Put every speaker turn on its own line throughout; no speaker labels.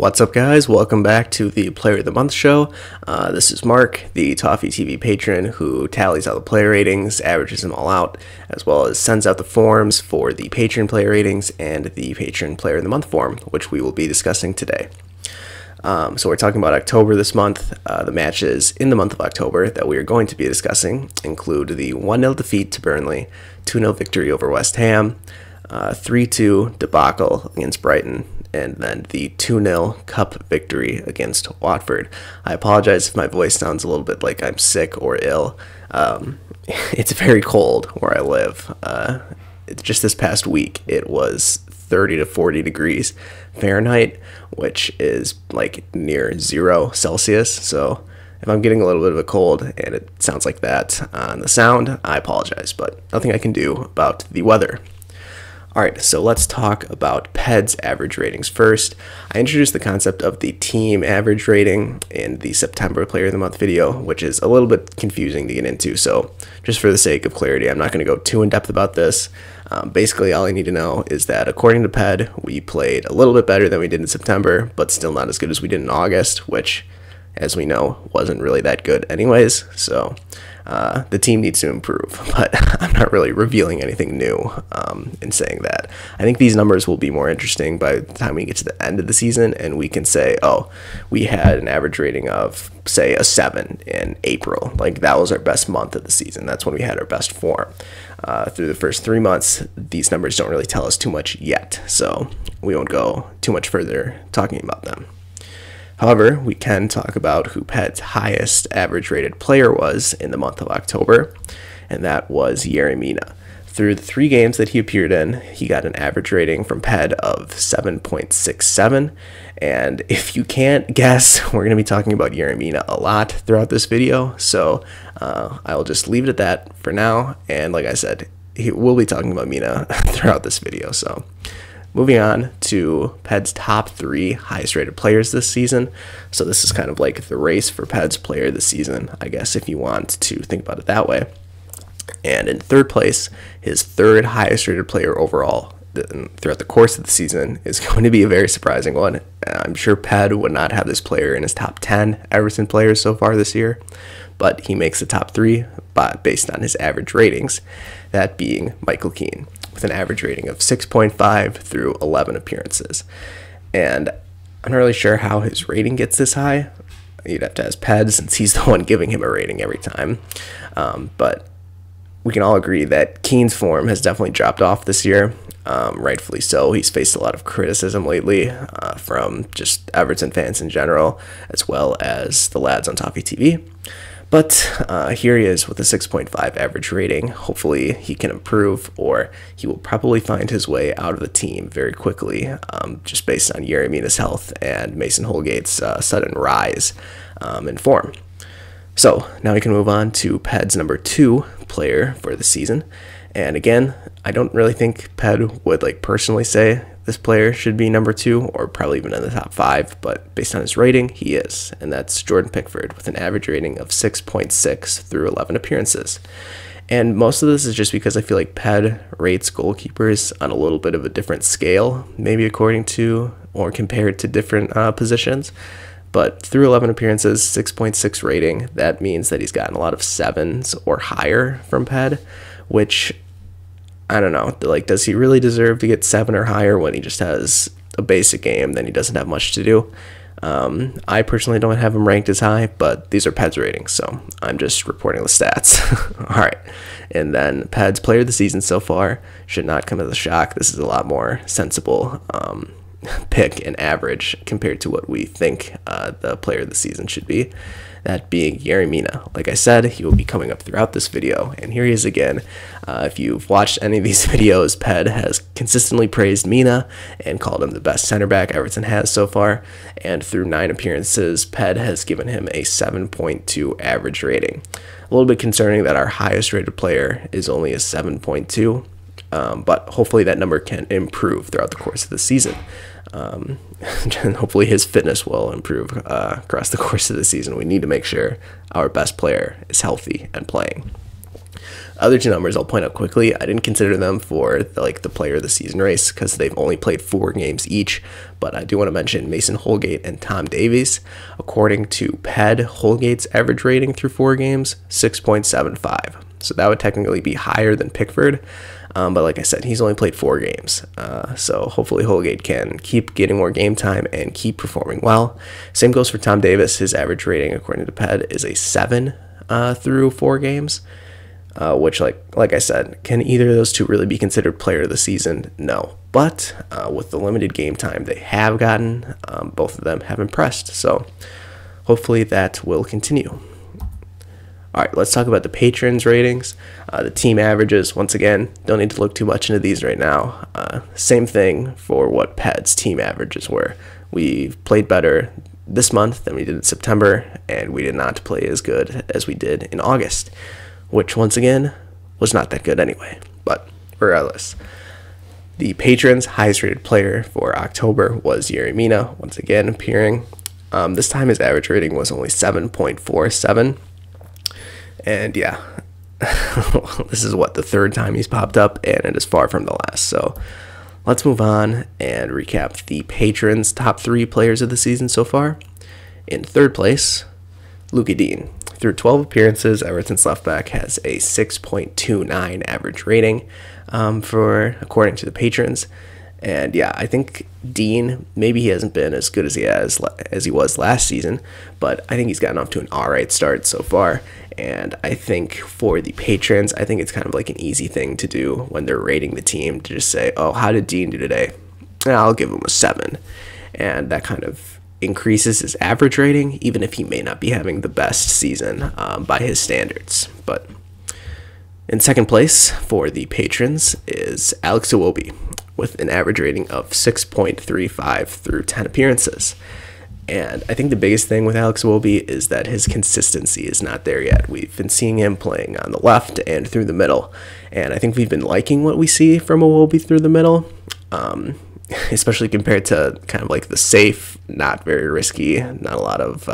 What's up, guys? Welcome back to the Player of the Month show. This is Mark, the ToffeeTV patron who tallies all the player ratings, averages them all out, as well as sends out the forms for the patron player ratings and the patron Player of the Month form, which we will be discussing today. So we're talking about October this month. The matches in the month of October that we are going to be discussing include the 1-0 defeat to Burnley, 2-0 victory over West Ham, 3-2 debacle against Brighton, and then the 2-0 cup victory against Watford. I apologize if my voice sounds a little bit like I'm sick or ill. It's very cold where I live. Just this past week, it was 30 to 40 degrees Fahrenheit, which is like near 0 Celsius. So if I'm getting a little bit of a cold and it sounds like that on the sound, I apologize, but nothing I can do about the weather. Alright, so let's talk about PED's average ratings first. I introduced the concept of the team average rating in the September Player of the Month video, which is a little bit confusing to get into, so just for the sake of clarity, I'm not going to go too in-depth about this. Basically, all I need to know is that according to PED, we played a little bit better than we did in September, but still not as good as we did in August, which, as we know, wasn't really that good anyways, so the team needs to improve, but I'm not really revealing anything new in saying that. I think these numbers will be more interesting by the time we get to the end of the season, and we can say, oh, we had an average rating of, say, a 7 in April. Like, that was our best month of the season. That's when we had our best form. Through the first 3 months, these numbers don't really tell us too much yet, so we won't go too much further talking about them. However, we can talk about who PED's highest average rated player was in the month of October, and that was Yerry Mina. Through the 3 games that he appeared in, he got an average rating from PED of 7.67, and if you can't guess, we're going to be talking about Yerry Mina a lot throughout this video, so I will just leave it at that for now, and like I said, we'll be talking about Mina throughout this video, so moving on to PED's top 3 highest rated players this season. So this is kind of like the race for PED's player this season, I guess, if you want to think about it that way. And in third place, his 3rd highest rated player overall throughout the course of the season is going to be a very surprising one. I'm sure PED would not have this player in his top 10 Everton players so far this year, but he makes the top 3 based on his average ratings, that being Michael Keane, with an average rating of 6.5 through 11 appearances. And I'm not really sure how his rating gets this high. You'd have to ask PED, since he's the one giving him a rating every time. But we can all agree that Keane's form has definitely dropped off this year. Rightfully so. He's faced a lot of criticism lately from just Everton fans in general, as well as the lads on ToffeeTV. But here he is with a 6.5 average rating. Hopefully he can improve, or he will probably find his way out of the team very quickly, just based on Yerry Mina's health and Mason Holgate's sudden rise in form. So now we can move on to PED's number 2 player for the season. And again, I don't really think PED would personally say this player should be number 2, or probably even in the top 5, but based on his rating, he is, and that's Jordan Pickford with an average rating of 6.6 through 11 appearances. And most of this is just because I feel like PED rates goalkeepers on a little bit of a different scale, maybe according to or compared to different positions. But through 11 appearances, 6.6 rating, that means that he's gotten a lot of 7s or higher from PED, which, I don't know, does he really deserve to get 7 or higher when he just has a basic game, then he doesn't have much to do? I personally don't have him ranked as high, but these are PED's ratings, so I'm just reporting the stats. Alright, and then PED's player of the season so far should not come as a shock. This is a lot more sensible pick and average compared to what we think the player of the season should be, that being Yerry Mina. Like I said, he will be coming up throughout this video, and here he is again. If you've watched any of these videos, PED has consistently praised Mina and called him the best center back Everton has so far, and through 9 appearances, PED has given him a 7.2 average rating. A little bit concerning that our highest rated player is only a 7.2, but hopefully that number can improve throughout the course of the season. And hopefully his fitness will improve across the course of the season. We need to make sure our best player is healthy and playing. Other two numbers I'll point out quickly. I didn't consider them for the player of the season race because they've only played 4 games each, but I do want to mention Mason Holgate and Tom Davies. According to PED, Holgate's average rating through 4 games, 6.75. So that would technically be higher than Pickford. But like I said, he's only played 4 games. So hopefully Holgate can keep getting more game time and keep performing well. Same goes for Tom Davies. His average rating, according to PED, is a 7 through 4 games. Which, like I said, can either of those two really be considered player of the season? No. But with the limited game time they have gotten, both of them have impressed. So hopefully that will continue. All right, let's talk about the patrons' ratings. The team averages, once again, don't need to look too much into these right now. Same thing for what PED's team averages were. We played better this month than we did in September, and we did not play as good as we did in August, which, once again, was not that good anyway. But regardless, the patrons' highest rated player for October was Yerry Mina, once again appearing. This time his average rating was only 7.47. And yeah, this is the 3rd time he's popped up, and it is far from the last. So let's move on and recap the patrons' top 3 players of the season so far. In 3rd place, Luka Dean. Through 12 appearances, Everton's left back has a 6.29 average rating according to the patrons. And yeah, I think Dean, maybe he hasn't been as good as he was last season, but I think he's gotten off to an alright start so far. And I think for the patrons, I think it's kind of like an easy thing to do when they're rating the team to just say, oh, how did Dean do today? I'll give him a 7. And that kind of increases his average rating, even if he may not be having the best season by his standards. But in 2nd place for the patrons is Alex Iwobi, with an average rating of 6.35 through 10 appearances. And I think the biggest thing with Alex Iwobi is that his consistency is not there yet. We've been seeing him playing on the left and through the middle, and I think we've been liking what we see from Iwobi through the middle, especially compared to kind of like the safe, not very risky, not a lot of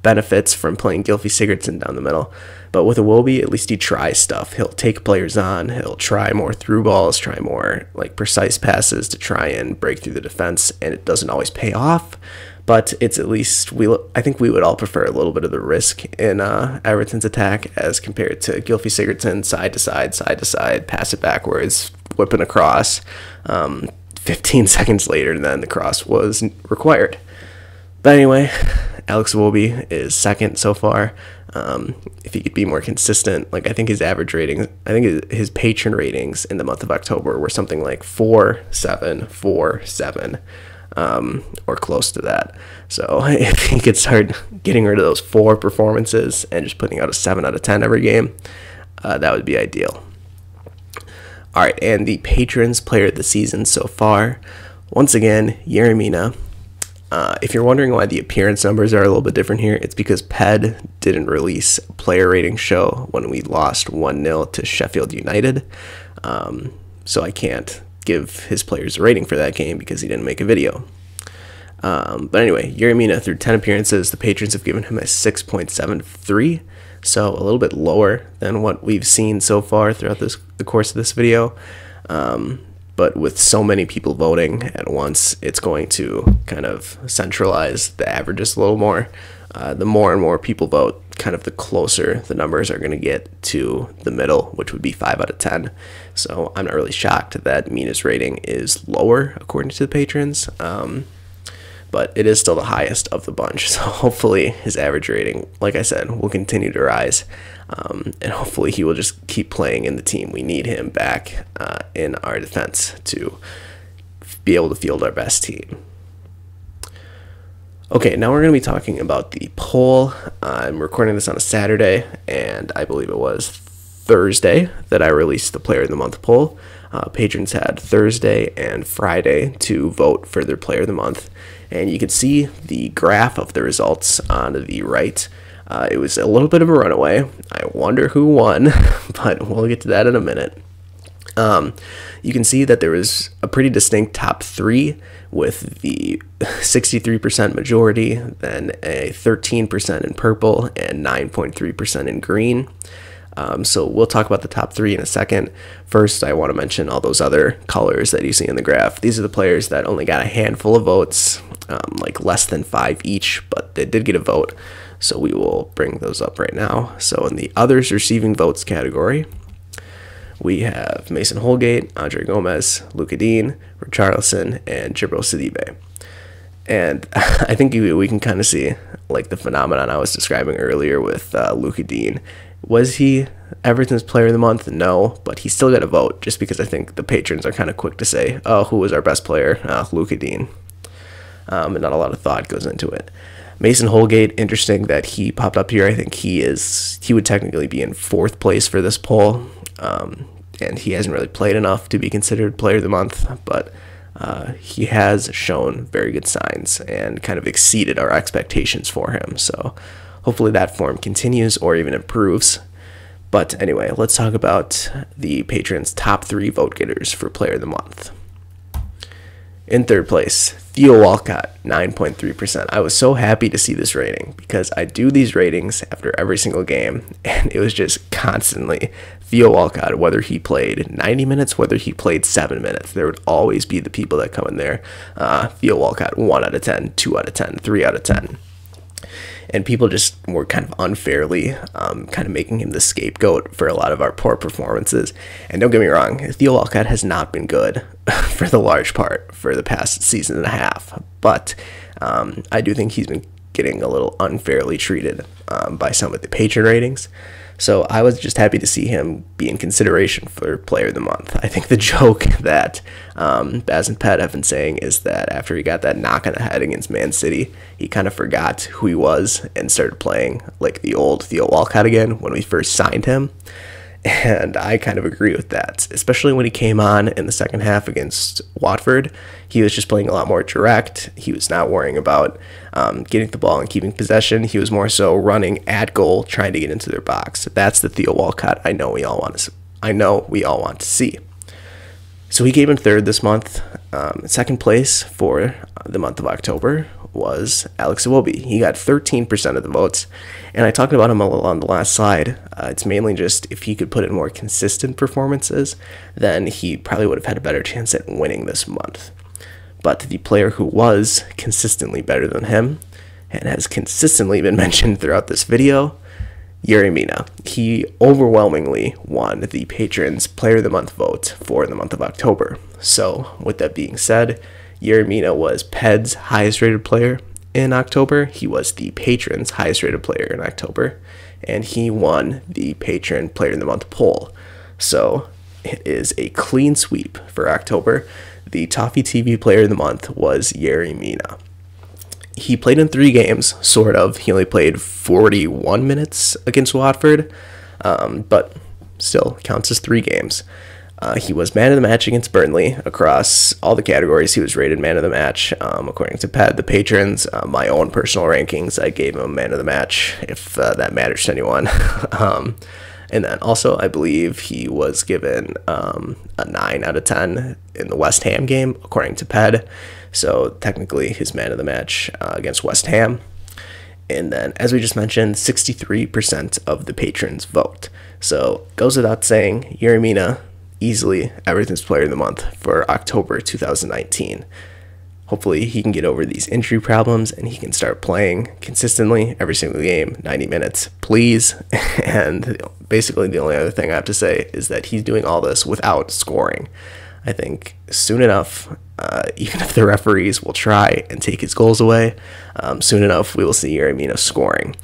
benefits from playing Gylfi Sigurdsson down the middle. But with Iwobi, at least he tries stuff. He'll take players on, he'll try more through balls, try more precise passes to try and break through the defense, and it doesn't always pay off. But it's at least, I think we would all prefer a little bit of the risk in Everton's attack as compared to Gylfi Sigurdsson, side to side, pass it backwards, whipping across. 15 seconds later, then the cross was required. But anyway, Alex Iwobi is 2nd so far. If he could be more consistent, I think his average ratings, I think his patron ratings in the month of October were something like 4, 7, 4, 7. Or close to that. So if he could start getting rid of those 4 performances and just putting out a 7 out of 10 every game, that would be ideal. All right, and the patrons' player of the season so far, once again, Yerry Mina. If you're wondering why the appearance numbers are a little bit different here, it's because PED didn't release a player rating show when we lost 1-0 to Sheffield United. So I can't give his players a rating for that game because he didn't make a video. But anyway, Yerry Mina, through 10 appearances, the patrons have given him a 6.73, so a little bit lower than what we've seen so far throughout the course of this video. But with so many people voting at once, it's going to kind of centralize the averages a little more. The more and more people vote, kind of the closer the numbers are going to get to the middle, which would be 5 out of 10. So I'm not really shocked that Mina's rating is lower according to the patrons, but it is still the highest of the bunch. So hopefully his average rating, like I said, will continue to rise, and hopefully he will just keep playing in the team. We need him back in our defense to be able to field our best team. Okay, now we're going to be talking about the poll. I'm recording this on a Saturday, and I believe it was Thursday that I released the Player of the Month poll. Patrons had Thursday and Friday to vote for their Player of the Month, and you can see the graph of the results on the right. It was a little bit of a runaway. I wonder who won, but we'll get to that in a minute. You can see that there was a pretty distinct top 3 with the 63% majority, then a 13% in purple, and 9.3% in green. So we'll talk about the top 3 in a second. First, I want to mention all those other colors that you see in the graph. These are the players that only got a handful of votes, like less than 5 each, but they did get a vote. So we will bring those up right now. So in the others receiving votes category, we have Mason Holgate, Andre Gomez, Luka Dean, Richarlison, and Jibril Sidibe. And I think we can kind of see like the phenomenon I was describing earlier with Luka Dean. Was he Everton's player of the month? No, but he still got a vote just because I think the patrons are kind of quick to say, oh, who was our best player? Luka Dean. And not a lot of thought goes into it. Mason Holgate, interesting that he popped up here. I think he would technically be in 4th place for this poll. And he hasn't really played enough to be considered player of the month, but he has shown very good signs and kind of exceeded our expectations for him. So hopefully that form continues or even improves. But anyway, let's talk about the patrons' top 3 vote getters for player of the month. In 3rd place, Theo Walcott, 9.3%. I was so happy to see this rating because I do these ratings after every single game, and it was just constantly Theo Walcott, whether he played 90 minutes, whether he played 7 minutes. There would always be the people that come in there. Theo Walcott, 1 out of 10, 2 out of 10, 3 out of 10. And people just were kind of unfairly kind of making him the scapegoat for a lot of our poor performances. And don't get me wrong, Theo Walcott has not been good for the large part for the past season and a half. But I do think he's been getting a little unfairly treated by some of the patron ratings. So I was just happy to see him be in consideration for player of the month. I think the joke that Baz and Pet have been saying is that after he got that knock on the head against Man City, he kind of forgot who he was and started playing like the old Theo Walcott again when we first signed him. And I kind of agree with that, especially when he came on in the second half against Watford. He was just playing a lot more direct. He was not worrying about getting the ball and keeping possession. He was more so running at goal, trying to get into their box. That's the Theo Walcott I know we all want to see. So he came in 3rd this month. 2nd place for the month of October was Alex Iwobi. He got 13% of the votes, and I talked about him a little on the last slide. It's mainly just if he could put in more consistent performances, then he probably would have had a better chance at winning this month. But the player who was consistently better than him, and has consistently been mentioned throughout this video, Yerry Mina. He overwhelmingly won the patrons' player of the month vote for the month of October. So with that being said, Yerry Mina was PED's highest rated player in October. He was the patron's highest rated player in October, and he won the patron player of the month poll. So it is a clean sweep for October. The ToffeeTV player of the month was Yerry Mina. He played in 3 games, sort of. He only played 41 minutes against Watford, but still counts as 3 games. He was man of the match against Burnley across all the categories. He was rated man of the match according to Ped, the patrons. My own personal rankings, I gave him man of the match, if that matters to anyone. And then also, I believe he was given a 9 out of 10 in the West Ham game, according to Ped. So technically, his man of the match against West Ham. And then, as we just mentioned, 63% of the patrons vote. So goes without saying, Yerry Mina, easily Everton's player of the month for October 2019. Hopefully he can get over these injury problems and he can start playing consistently every single game, 90 minutes, please. And basically the only other thing I have to say is that he's doing all this without scoring. I think soon enough, even if the referees will try and take his goals away, soon enough we will see Yerry Mina scoring,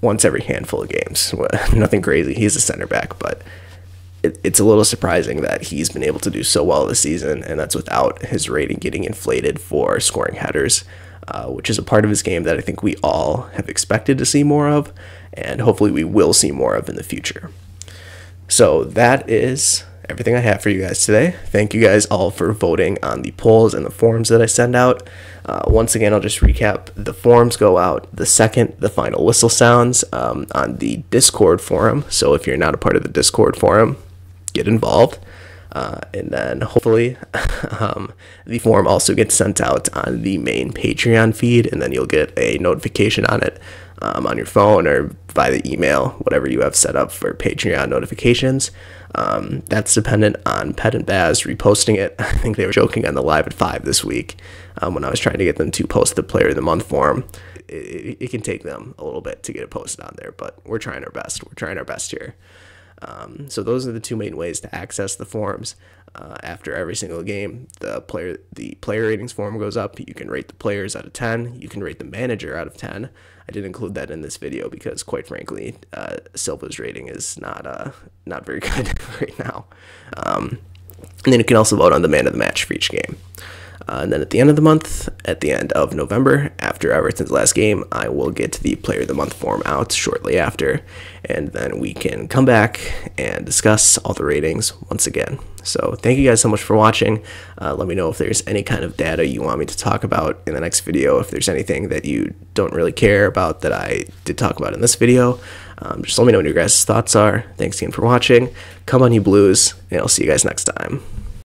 once every handful of games. Nothing crazy. He's a center back, but it's a little surprising that he's been able to do so well this season, and that's without his rating getting inflated for scoring headers, which is a part of his game that I think we all have expected to see more of, and hopefully we will see more of in the future. So that is everything I have for you guys today. Thank you guys all for voting on the polls and the forms that I send out. Once again, I'll just recap. The forms go out the second the final whistle sounds on the Discord forum. So if you're not a part of the Discord forum, get involved. And then hopefully the form also gets sent out on the main Patreon feed, and then you'll get a notification on it on your phone or via the email, whatever you have set up for Patreon notifications. That's dependent on Pet and Baz reposting it. I think they were joking on the live at 5 this week when I was trying to get them to post the Player of the Month form. It can take them a little bit to get it posted on there, but we're trying our best. We're trying our best here. So those are the two main ways to access the forums. After every single game, the player ratings form goes up. You can rate the players out of 10. You can rate the manager out of 10. I didn't include that in this video because, quite frankly, Silva's rating is not very good right now. And then you can also vote on the man of the match for each game. And then at the end of the month, at the end of November, after Everton's last game, I will get the Player of the Month form out shortly after, and then we can come back and discuss all the ratings once again. So thank you guys so much for watching. Let me know if there's any kind of data you want me to talk about in the next video, if there's anything that you don't really care about that I did talk about in this video. Just let me know what your guys' thoughts are. Thanks again for watching. Come on, you Blues, and I'll see you guys next time.